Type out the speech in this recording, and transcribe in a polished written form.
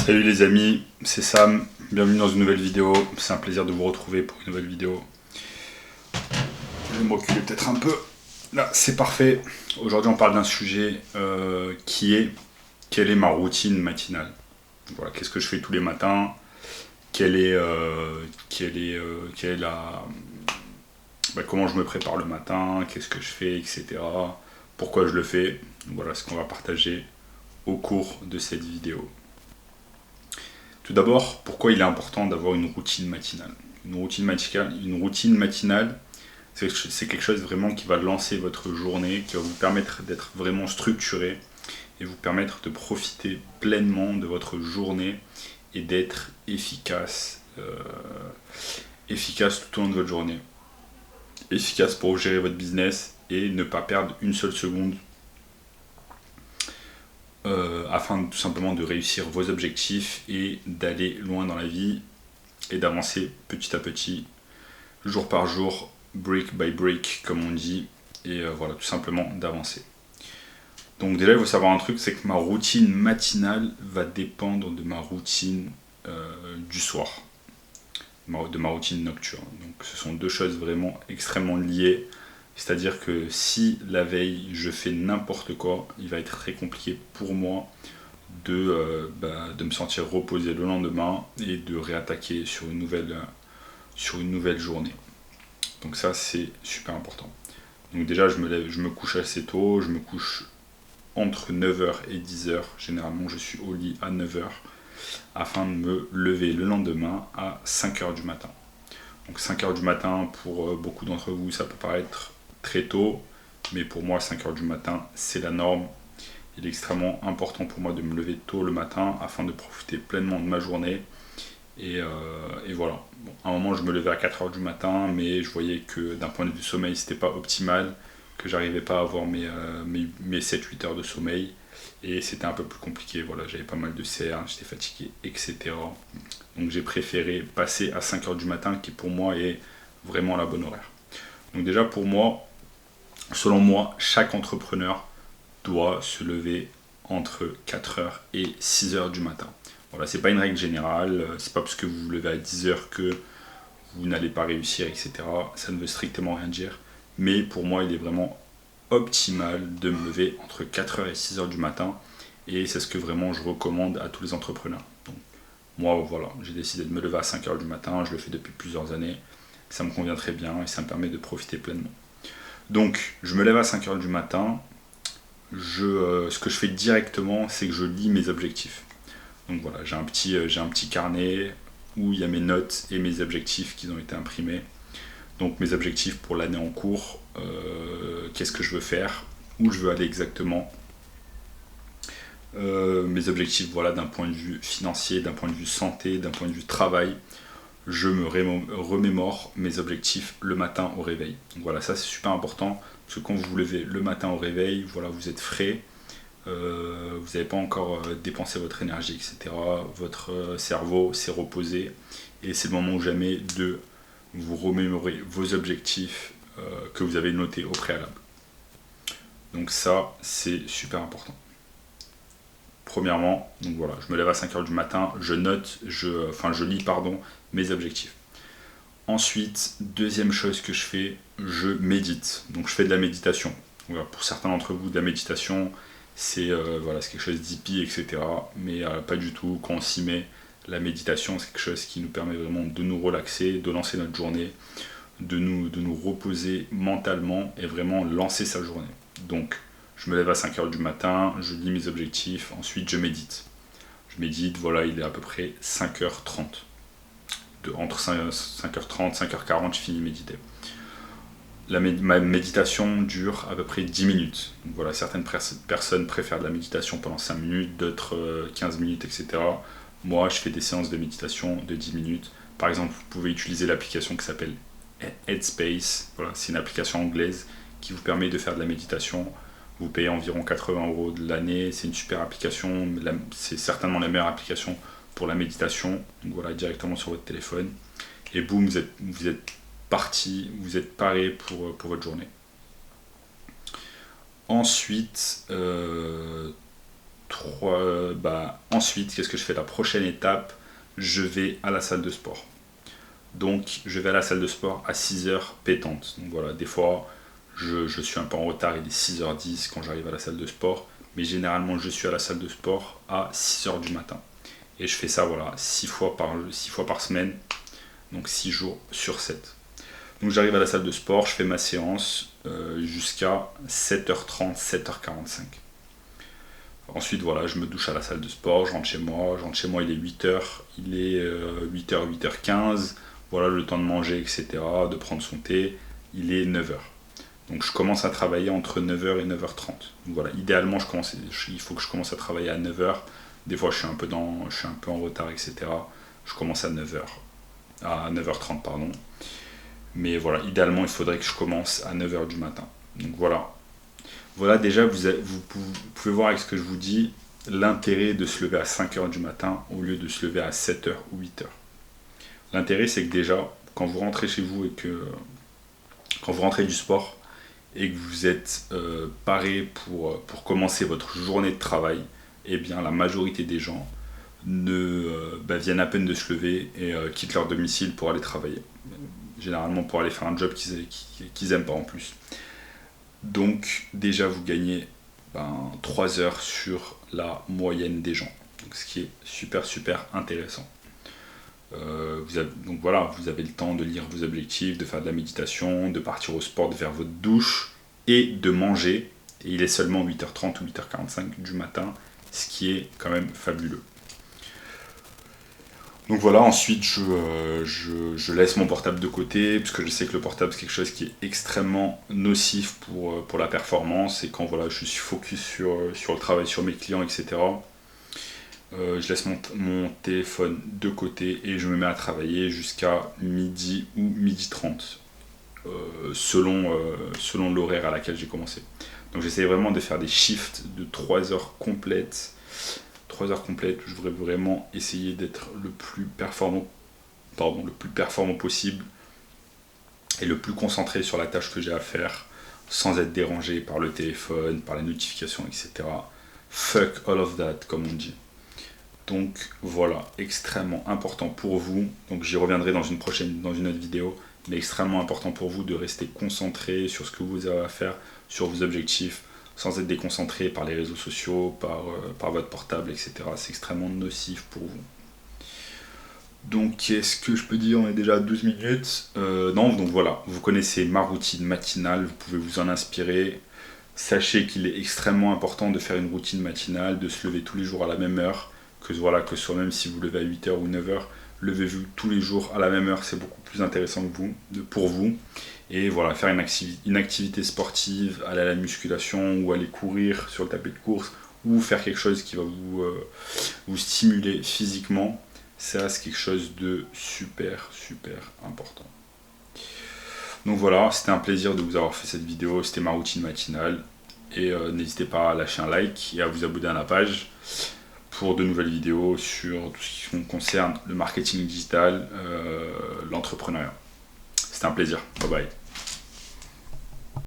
Salut les amis, c'est Sam, bienvenue dans une nouvelle vidéo, c'est un plaisir de vous retrouver pour une nouvelle vidéo. Je vais me reculer peut-être un peu, là c'est parfait. Aujourd'hui on parle d'un sujet qui est quelle est ma routine matinale. Voilà, qu'est-ce que je fais tous les matins, quelle est comment je me prépare le matin, qu'est-ce que je fais, etc. Pourquoi je le fais, voilà ce qu'on va partager au cours de cette vidéo. Tout d'abord, pourquoi il est important d'avoir une routine matinale. Une routine matinale, c'est quelque chose vraiment qui va lancer votre journée, qui va vous permettre d'être vraiment structuré et vous permettre de profiter pleinement de votre journée et d'être efficace tout au long de votre journée. Efficace pour gérer votre business et ne pas perdre une seule seconde afin tout simplement de réussir vos objectifs et d'aller loin dans la vie et d'avancer petit à petit, jour par jour, brick by brick comme on dit, et voilà, tout simplement d'avancer. Donc déjà il faut savoir un truc, c'est que ma routine matinale va dépendre de ma routine du soir, de ma routine nocturne. Donc ce sont deux choses vraiment extrêmement liées. C'est-à-dire que si la veille je fais n'importe quoi, il va être très compliqué pour moi de me sentir reposé le lendemain et de réattaquer sur une nouvelle journée. Donc ça c'est super important. Donc déjà je me couche assez tôt, je me couche entre 9h et 10h. Généralement je suis au lit à 9h afin de me lever le lendemain à 5h du matin. Donc 5h du matin pour beaucoup d'entre vous ça peut paraître très tôt, mais pour moi 5h du matin c'est la norme. Il est extrêmement important pour moi de me lever tôt le matin afin de profiter pleinement de ma journée. Et voilà. Bon, à un moment je me levais à 4h du matin, mais je voyais que d'un point de vue sommeil c'était pas optimal, que j'arrivais pas à avoir mes 7-8 heures de sommeil. Et c'était un peu plus compliqué, voilà, j'avais pas mal de cernes, j'étais fatigué, etc. Donc j'ai préféré passer à 5h du matin, qui pour moi est vraiment la bonne horaire. Donc déjà pour moi, selon moi, chaque entrepreneur doit se lever entre 4h et 6h du matin. Voilà, c'est pas une règle générale, c'est pas parce que vous vous levez à 10h que vous n'allez pas réussir, etc. Ça ne veut strictement rien dire. Mais pour moi, il est vraiment optimal de me lever entre 4h et 6h du matin. Et c'est ce que vraiment je recommande à tous les entrepreneurs. Donc, moi, voilà, j'ai décidé de me lever à 5h du matin, je le fais depuis plusieurs années. Ça me convient très bien et ça me permet de profiter pleinement. Donc, je me lève à 5h du matin. Ce que je fais directement, c'est que je lis mes objectifs. Donc voilà, j'ai un petit carnet où il y a mes notes et mes objectifs qui ont été imprimés. Donc mes objectifs pour l'année en cours, qu'est-ce que je veux faire, où je veux aller exactement. Mes objectifs, voilà, d'un point de vue financier, d'un point de vue santé, d'un point de vue travail. Je me remémore mes objectifs le matin au réveil. Donc voilà, ça c'est super important, parce que quand vous vous levez le matin au réveil, voilà, vous êtes frais, vous n'avez pas encore dépensé votre énergie, etc. Votre cerveau s'est reposé, et c'est le moment ou jamais de vous remémorer vos objectifs que vous avez notés au préalable. Donc ça, c'est super important. Premièrement, donc voilà, je me lève à 5h du matin, je lis mes objectifs. Ensuite, deuxième chose que je fais, je médite. Donc je fais de la méditation. Voilà, pour certains d'entre vous, de la méditation, c'est quelque chose d'hippie, etc. Mais pas du tout. Quand on s'y met, la méditation, c'est quelque chose qui nous permet vraiment de nous relaxer, de lancer notre journée, de nous reposer mentalement et vraiment lancer sa journée. Donc, je me lève à 5h du matin, je lis mes objectifs, ensuite je médite. Je médite, voilà, il est à peu près 5h30. Entre 5h30 et 5h40, je finis de méditer. Ma méditation dure à peu près 10 minutes. Donc voilà, certaines personnes préfèrent de la méditation pendant 5 minutes, d'autres 15 minutes, etc. Moi, je fais des séances de méditation de 10 minutes. Par exemple, vous pouvez utiliser l'application qui s'appelle Headspace. Voilà, c'est une application anglaise qui vous permet de faire de la méditation. Vous payez environ 80 € de l'année. C'est une super application. C'est certainement la meilleure application pour la méditation. Donc voilà, directement sur votre téléphone. Et boum, vous êtes parti, vous êtes paré pour votre journée. Ensuite, Ensuite, qu'est-ce que je fais? La prochaine étape, je vais à la salle de sport. Donc je vais à la salle de sport à 6h pétante. Donc voilà, des fois je suis un peu en retard, il est 6h10 quand j'arrive à la salle de sport. Mais généralement je suis à la salle de sport à 6h du matin. Et je fais ça voilà 6 fois par semaine, donc 6 jours sur 7. Donc j'arrive à la salle de sport, je fais ma séance jusqu'à 7h30, 7h45. Ensuite voilà, je me douche à la salle de sport, je rentre chez moi, il est 8h, il est 8h, 8h15. Voilà, le temps de manger, etc., de prendre son thé, il est 9h. Donc je commence à travailler entre 9h et 9h30. Donc voilà, idéalement, il faut que je commence à travailler à 9h. Des fois, je suis un peu en retard, etc. Je commence à 9h30, pardon. Mais voilà, idéalement, il faudrait que je commence à 9h du matin. Donc voilà. Voilà, déjà, vous pouvez voir avec ce que je vous dis, l'intérêt de se lever à 5h du matin au lieu de se lever à 7h ou 8h. L'intérêt, c'est que déjà, quand vous rentrez chez vous quand vous rentrez du sport et que vous êtes paré pour commencer votre journée de travail, eh bien, la majorité des gens viennent à peine de se lever et quittent leur domicile pour aller travailler. Généralement pour aller faire un job qu'ils n'aiment pas en plus. Donc, déjà, vous gagnez 3 heures sur la moyenne des gens. Donc, ce qui est super, super intéressant. Donc voilà, vous avez le temps de lire vos objectifs, de faire de la méditation, de partir au sport, de faire votre douche et de manger. Et il est seulement 8h30 ou 8h45 du matin, ce qui est quand même fabuleux. Donc voilà, ensuite je laisse mon portable de côté, parce que je sais que le portable c'est quelque chose qui est extrêmement nocif pour la performance. Et quand voilà, je suis focus sur le travail, sur mes clients, etc., je laisse mon téléphone de côté et je me mets à travailler jusqu'à midi ou midi 30, selon l'horaire à laquelle j'ai commencé. Donc j'essaie vraiment de faire des shifts de 3 heures complètes. 3 heures complètes où je voudrais vraiment essayer d'être le plus performant possible et le plus concentré sur la tâche que j'ai à faire sans être dérangé par le téléphone, par les notifications, etc. Fuck all of that, comme on dit. Donc voilà, extrêmement important pour vous, donc j'y reviendrai dans une autre vidéo, mais extrêmement important pour vous de rester concentré sur ce que vous avez à faire, sur vos objectifs, sans être déconcentré par les réseaux sociaux, par votre portable, etc. C'est extrêmement nocif pour vous. Donc qu'est-ce que je peux dire? On est déjà à 12 minutes. Donc voilà, vous connaissez ma routine matinale, vous pouvez vous en inspirer. Sachez qu'il est extrêmement important de faire une routine matinale, de se lever tous les jours à la même heure, que ce soit même si vous levez à 8h ou 9h, levez-vous tous les jours à la même heure, c'est beaucoup plus intéressant pour vous. Et voilà, faire une activité sportive, aller à la musculation ou aller courir sur le tapis de course ou faire quelque chose qui va vous stimuler physiquement, ça c'est quelque chose de super super important. Donc voilà, c'était un plaisir de vous avoir fait cette vidéo, c'était ma routine matinale et n'hésitez pas à lâcher un like et à vous abonner à la page pour de nouvelles vidéos sur tout ce qui concerne le marketing digital, l'entrepreneuriat. C'était un plaisir. Bye bye.